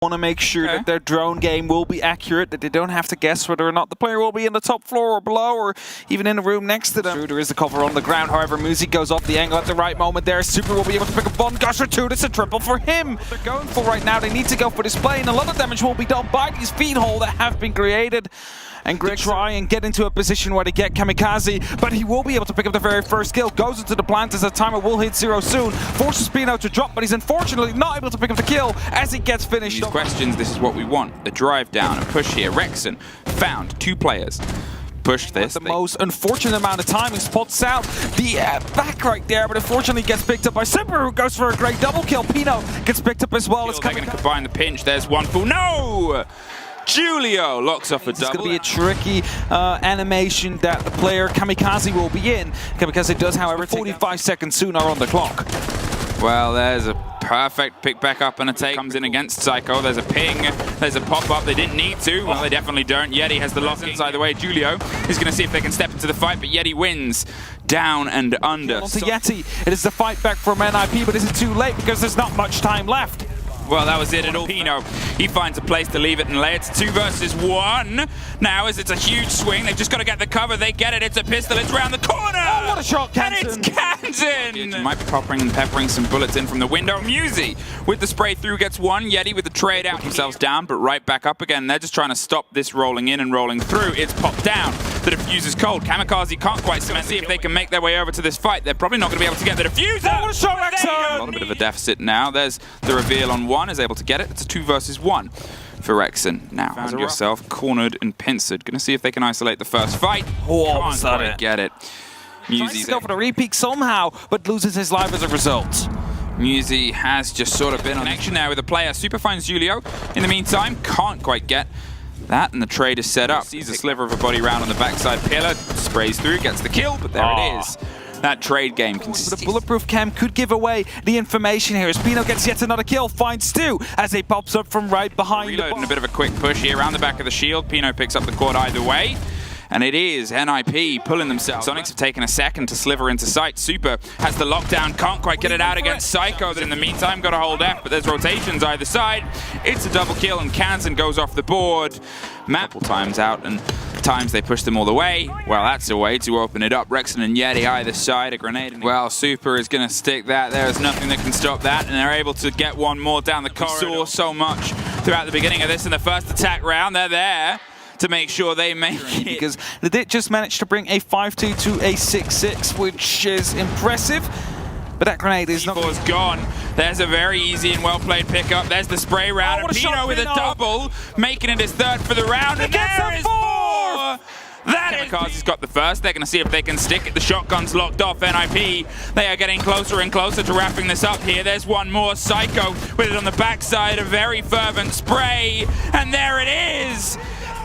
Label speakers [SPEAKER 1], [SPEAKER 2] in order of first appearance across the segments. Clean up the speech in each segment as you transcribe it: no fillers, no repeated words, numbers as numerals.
[SPEAKER 1] want to make sure that their drone game will be accurate, that they don't have to guess whether or not the player will be in the top floor or below or even in the room next to them. There is a cover on the ground, however, Muzi goes off the angle at the right moment there. Super will be able to pick up one gush or two. That's a triple for him. They're going for right now. They need to go for this play, and a lot of damage will be done by these feed hole that have been created. And Greg try and get into a position where they get Kamikaze, but he will be able to pick up the very first kill. Goes into the plant as the timer will hit 0 soon. Forces Pino to drop, but he's unfortunately not able to pick up the kill as he gets finished.
[SPEAKER 2] These questions, this is what we want. The drive down and push here. Rexen found 2 players. Pushed this.
[SPEAKER 1] The most unfortunate amount of time, he spots out the back right there, but unfortunately gets picked up by Super, who goes for a great double kill. Pino gets picked up as well.
[SPEAKER 2] They're going to combine the pinch. There's one full. No! Julio locks off a double.
[SPEAKER 1] It's going to be a tricky animation that the player Kamikaze will be in. Kamikaze does, however, 45 seconds sooner on the clock.
[SPEAKER 2] Well, there's a perfect pick back up and a take. Comes in against Psycho. There's a ping. There's a pop-up. They didn't need to. Well, they definitely don't. Yeti has the lock inside the way. Julio is going to see if they can step into the fight, but Yeti wins. Down and under.
[SPEAKER 1] Onto Yeti. It is the fight back from NiP, but is it too late because there's not much time left?
[SPEAKER 2] Well, that was it at all. Pino, he finds a place to leave it and lay it. It's 2 versus 1. Now, as it's a huge swing, they've just got to get the cover. They get it. It's a pistol. It's round the corner.
[SPEAKER 1] Oh, what a shot, Kansen.
[SPEAKER 2] And it's Kansen. Might be popping and peppering some bullets in from the window. Muzi with the spray through gets 1. Yeti with the trade out themselves down, but right back up again. They're just trying to stop this rolling in and rolling through. It's popped down. The diffuse is cold. Kamikaze can't quite see if they can make their way over to this fight. They're probably not going to be able to get the diffuser.
[SPEAKER 1] Oh, what a shot, Rexen.
[SPEAKER 2] A little bit of a deficit now. There's the reveal on 1, is able to get it. It's a 2 versus 1 for Rexen. Now, found yourself cornered and pincered. Gonna see if they can isolate the first fight.
[SPEAKER 1] Oh, was that it?
[SPEAKER 2] Get it.
[SPEAKER 1] Muzi's go for the repeat somehow, but loses his life as a result.
[SPEAKER 2] Muzi has just sort of been on action there with a player. Super finds Julio. In the meantime, can't quite get that, and the trade is set up. Sees a sliver of a body round on the backside pillar, sprays through, gets the kill, but there it is. That trade game
[SPEAKER 1] The bulletproof cam could give away the information here as Pino gets yet another kill, finds Stu as he pops up from right behind.
[SPEAKER 2] Reloading a bit of a quick push here around the back of the shield. Pino picks up the quad either way. And it is NiP pulling themselves. Soniqs have taken a second to sliver into sight. Super has the lockdown, can't quite get it out against Psycho. That in the meantime got a hold F, but there's rotations either side. It's a double kill and Kansen goes off the board. Couple times out and times they push them all the way. Well, that's a way to open it up. Rexen and Yeti either side, a grenade. Well, Super is going to stick that. There's nothing that can stop that, and they're able to get one more down the corridor. We saw so much throughout the beginning of this in the first attack round. They're there to make sure they make it.
[SPEAKER 1] Because they did just manage to bring a 5-2 to a 6-6, which is impressive. But that grenade is not
[SPEAKER 2] gone. There's a very easy and well-played pickup. There's the spray round. And Pino with a double, making it his 3rd for the round. And there is 4! Kamikaze's got the first. They're going to see if they can stick it. The shotgun's locked off. NiP, they are getting closer and closer to wrapping this up here. There's one more. Psycho with it on the backside. A very fervent spray. And there it is.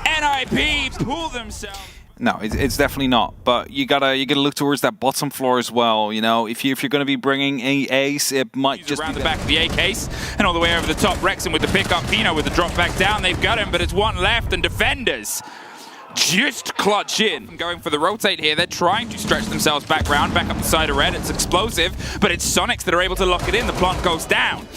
[SPEAKER 2] NiP pull themselves.
[SPEAKER 1] No, it's definitely not. But you gotta look towards that bottom floor as well. You know, if you're gonna be bringing a ace, it might just
[SPEAKER 2] around the back of the A case and all the way over the top. Rexen with the pickup. Pino with the drop back down. They've got him, but it's 1 left, and defenders just clutch in. Going for the rotate here. They're trying to stretch themselves back round, back up the side of red. It's explosive, but it's Soniqs that are able to lock it in. The plant goes down.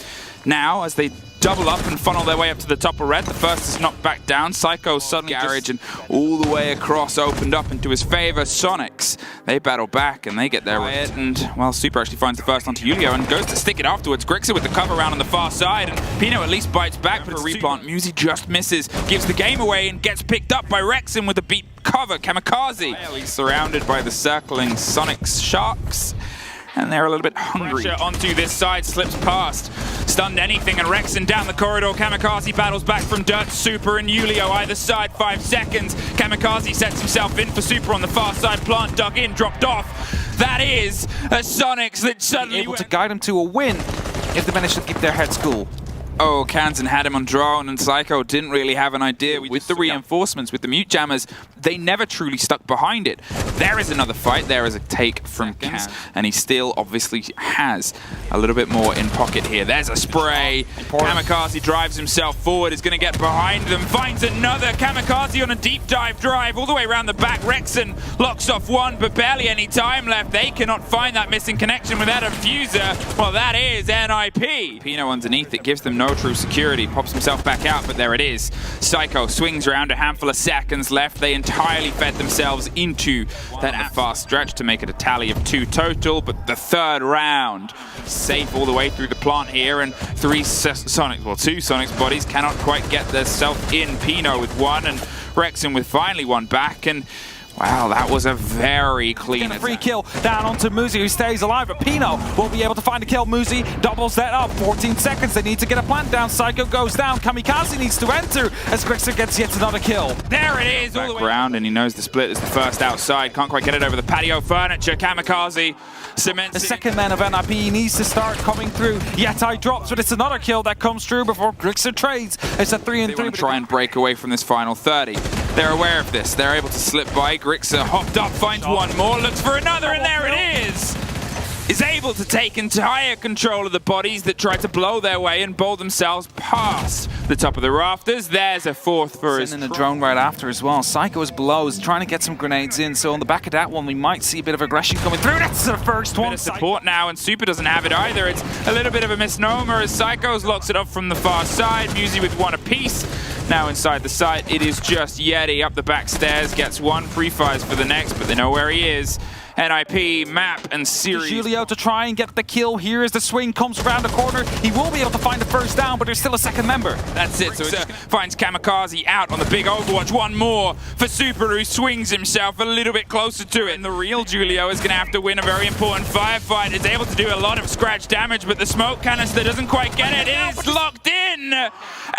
[SPEAKER 2] Now, as they double up and funnel their way up to the top of red. The first is knocked back down. Psycho suddenly garage and all the way across opened up into his favor. Soniqs, they battle back and they get their way. And, well, Super actually finds the first onto Julio and goes to stick it afterwards. Grixer with the cover round on the far side. And Pino at least bites back, but a replant. Muzi just misses, gives the game away and gets picked up by Rexen with a beat cover. Kamikaze. He's surrounded by the circling Soniqs sharks. And they're a little bit hungry. Pressure onto this side, slips past. Stunned anything, and Rexen down the corridor. Kamikaze battles back from dirt. Super and Julio either side, 5 seconds. Kamikaze sets himself in for Super on the far side. Plant dug in, dropped off. That is a Soniqs that suddenly
[SPEAKER 1] able to guide them to a win if they manage to keep their heads cool.
[SPEAKER 2] Oh, Kansen had him on drone, and Psycho didn't really have an idea. With the reinforcements, with the mute jammers, they never truly stuck behind it. There is another fight. There is a take from Kansen, and he still obviously has a little bit more in pocket here. There's a spray. Kamikaze drives himself forward, is going to get behind them, finds another. Kamikaze on a deep dive drive all the way around the back. Rexen locks off 1, but barely any time left. They cannot find that missing connection without a fuser. Well, that is NiP. Pino underneath, it gives them no no true security. Pops himself back out, but there it is. Psycho swings around, a handful of seconds left. They entirely fed themselves into that fast stretch to make it a tally of 2 total, but the third round, safe all the way through the plant here, and two Soniqs bodies cannot quite get themselves in. Pino with one, and Rexen with finally one back, and wow, that was a very clean
[SPEAKER 1] free kill down onto Muzi, who stays alive, but Pino will be able to find a kill. Muzi doubles that up. 14 seconds. They need to get a plant down. Psycho goes down. Kamikaze needs to enter as Grixer gets yet another kill.
[SPEAKER 2] There it is. All the way around, and he knows the split is the first outside. Can't quite get it over the patio furniture. Kamikaze cements
[SPEAKER 1] the second man of NiP needs to start coming through. Yetai drops, but it's another kill that comes through before Grixer trades. It's a 3-3.
[SPEAKER 2] Try and break away from this final 30. They're aware of this. They're able to slip by. Grixer hopped up, finds one more, looks for another, and there it is! Is able to take entire control of the bodies that try to blow their way and bowl themselves past the top of the rafters. There's a fourth for his...
[SPEAKER 1] And a drone right after as well. Psycho is below, is trying to get some grenades in, so on the back of that one we might see a bit of aggression coming through. That's the first one.
[SPEAKER 2] Bit of support now, and Super doesn't have it either. It's a little bit of a misnomer as Psychos locks it up from the far side. Muzi with one apiece. Now inside the site, it is just Yeti up the back stairs, gets one, pre-fires for the next, but they know where he is. NiP, Map, and Series.
[SPEAKER 1] Julio to try and get the kill. Here as the swing comes around the corner. He will be able to find the first down, but there's still a second member.
[SPEAKER 2] That's it. So it finds Kamikaze out on the big Overwatch. One more for Super, who swings himself a little bit closer to it. And the real Julio is going to have to win a very important firefight. It's able to do a lot of scratch damage, but the smoke canister doesn't quite get it. It is locked in.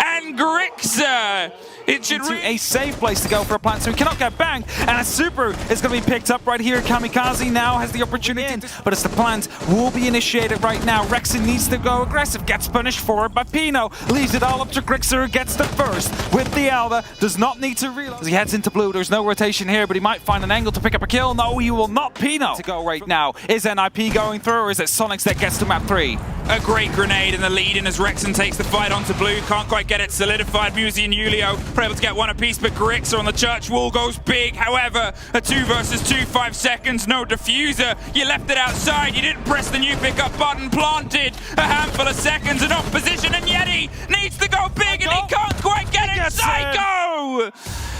[SPEAKER 2] And Grixer, it should
[SPEAKER 1] be a safe place to go for a plant, so he cannot get banged. And a Super is going to be picked up right here. Kamikaze now has the opportunity, but it's the plant will be initiated right now. Rexen needs to go aggressive, gets punished for it by Pino, leaves it all up to Grixer, gets the first with the Alba, does not need to reload. As he heads into blue, there's no rotation here, but he might find an angle to pick up a kill. No, he will not. Pino to go right now. Is NiP going through, or is it Soniqs that gets to map 3?
[SPEAKER 2] A great grenade in the lead, and as Rexen takes the fight onto blue, can't quite get it solidified. Muzi and Julio are able to get one apiece, but Grixer on the church wall goes big. However, a 2 versus 2, 5 seconds, no diffuser. You left it outside, you didn't press the new pickup button, planted a handful of seconds in opposition, and Yeti needs to go big, and he can't quite get it. Psycho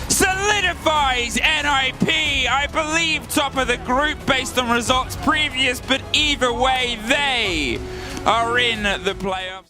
[SPEAKER 2] solidifies NiP, I believe, top of the group based on results previous, but either way, they are in the playoffs.